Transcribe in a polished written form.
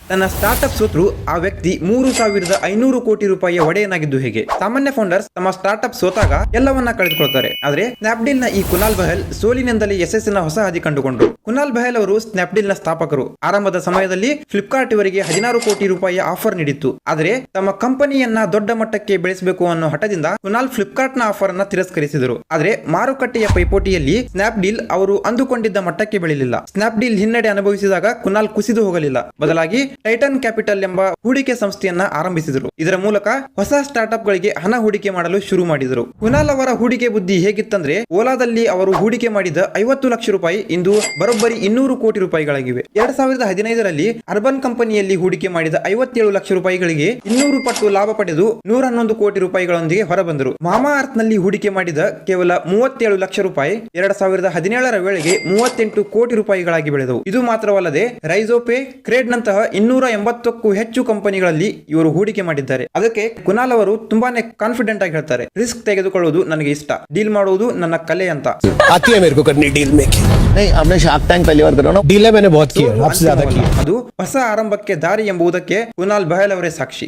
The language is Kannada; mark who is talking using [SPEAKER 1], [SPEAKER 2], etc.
[SPEAKER 1] ತನ್ನ ಸ್ಟಾರ್ಟ್ಅಪ್ ಸೋತ್ರು ಆ ವ್ಯಕ್ತಿ 3,500 ಕೋಟಿ ರೂಪಾಯಿಯ ಒಡೆಯನಾಗಿದ್ದು ಹೇಗೆ? ಸಾಮಾನ್ಯ ಫೌಂಡರ್ಸ್ ತಮ್ಮ ಸ್ಟಾರ್ಟ್ಅಪ್ ಸೋತಾಗ ಎಲ್ಲವನ್ನ ಕಳೆದುಕೊಳ್ತಾರೆ. ಆದ್ರೆ ಸ್ನ್ಯಾಪ್ಡೀಲ್ ನ ಈ ಕುನಾಲ್ ಬಹಲ್ ಸೋಲಿನಿಂದಲೇ ಯಶಸ್ಸಿನ ಹೊಸ ಹಾದಿ ಕಂಡುಕೊಂಡ್ರು. ಕುನಾಲ್ ಬಹಲ್ ಅವರು ಸ್ನ್ಯಾಪ್ಡೀಲ್ ನ ಸ್ಥಾಪಕರು. ಆರಂಭದ ಸಮಯದಲ್ಲಿ ಫ್ಲಿಪ್ಕಾರ್ಟ್ ಇವರಿಗೆ 16 ಕೋಟಿ ರೂಪಾಯಿಯ ಆಫರ್ ನೀಡಿತ್ತು. ಆದರೆ ತಮ್ಮ ಕಂಪನಿಯನ್ನ ದೊಡ್ಡ ಮಟ್ಟಕ್ಕೆ ಬೆಳೆಸಬೇಕು ಅನ್ನೋ ಹಠದಿಂದ ಕುನಾಲ್ ಫ್ಲಿಪ್ಕಾರ್ಟ್ ನ ಆಫರ್ ಅನ್ನ ತಿರಸ್ಕರಿಸಿದರು. ಆದ್ರೆ ಮಾರುಕಟ್ಟೆಯ ಪೈಪೋಟಿಯಲ್ಲಿ ಸ್ನ್ಯಾಪ್ಡೀಲ್ ಅವರು ಅಂದುಕೊಂಡಿದ್ದ ಮಟ್ಟಕ್ಕೆ ಬೆಳೆಯಲಿಲ್ಲ. ಸ್ನ್ಯಾಪ್ಡೀಲ್ ಹಿನ್ನಡೆ ಅನುಭವಿಸಿದಾಗ ಕುನಾಲ್ ಕುಸಿದು ಹೋಗಲಿಲ್ಲ. ಬದಲಾಗಿ ಟೈಟನ್ ಕ್ಯಾಪಿಟಲ್ ಎಂಬ ಹೂಡಿಕೆ ಸಂಸ್ಥೆಯನ್ನ ಆರಂಭಿಸಿದರು. ಇದರ ಮೂಲಕ ಹೊಸ ಸ್ಟಾರ್ಟ್ಅಪ್ ಗಳಿಗೆ ಹಣ ಹೂಡಿಕೆ ಮಾಡಲು ಶುರು ಮಾಡಿದರು. ಕುನಾಲ್ ಅವರ ಹೂಡಿಕೆ ಬುದ್ಧಿ ಹೇಗಿತ್ತಂದ್ರೆ, ಓಲಾದಲ್ಲಿ ಅವರು ಹೂಡಿಕೆ ಮಾಡಿದ 50 ಲಕ್ಷ ರೂಪಾಯಿ ಇಂದು ಬರೋಬ್ಬರಿ 200 ಕೋಟಿ ರೂಪಾಯಿಗಳಾಗಿವೆ. 2015ರಲ್ಲಿ ಅರ್ಬನ್ ಕಂಪನಿಯಲ್ಲಿ ಹೂಡಿಕೆ ಮಾಡಿದ 57 ಲಕ್ಷ ರೂಪಾಯಿಗಳಿಗೆ 200 ಪಟ್ಟು ಲಾಭ ಪಡೆದು 111 ಕೋಟಿ ರೂಪಾಯಿಗಳೊಂದಿಗೆ ಹೊರಬಂದರು. ಮಾಮಾ ಅರ್ತ್ ನಲ್ಲಿ ಹೂಡಿಕೆ ಮಾಡಿದ ಕೇವಲ 37 ಲಕ್ಷ ರೂಪಾಯಿ 2017ರ ವೇಳೆಗೆ 38 ಕೋಟಿ ರೂಪಾಯಿಗಳಾಗಿ ಬೆಳೆದವು. ಇದು ಮಾತ್ರವಲ್ಲದೆ ರೈಜೋಪೇ, ಕ್ರೇಡ್ ನಂತಹ 280ಕ್ಕೂ ಹೆಚ್ಚು ಕಂಪನಿಗಳಲ್ಲಿ ಇವರು ಹೂಡಿಕೆ ಮಾಡಿದ್ದಾರೆ. ಅದಕ್ಕೆ ಕುನಾಲ್ ಅವರು ತುಂಬಾನೇ ಕಾನ್ಫಿಡೆಂಟ್ ಆಗಿ ಹೇಳ್ತಾರೆ, ರಿಸ್ಕ್ ತೆಗೆದುಕೊಳ್ಳುವುದು ನನಗೆ ಇಷ್ಟ, ಡೀಲ್ ಮಾಡುವುದು ನನ್ನ ಕಲೆ ಅಂತ.
[SPEAKER 2] आती है मेरे को करनी डील मेकिंग। नहीं, आपने शार्क टैंक पहली बार करा ना? डील मैंने बहुत की है, आपसे ज्यादा की है।
[SPEAKER 1] ಅದು ಹೊಸ ಆರಂಭಕ್ಕೆ ದಾರಿ ಎಂಬುದಕ್ಕೆ ಕುನಾಲ್ ಬಹಲ್ ಅವರೇ ಸಾಕ್ಷಿ.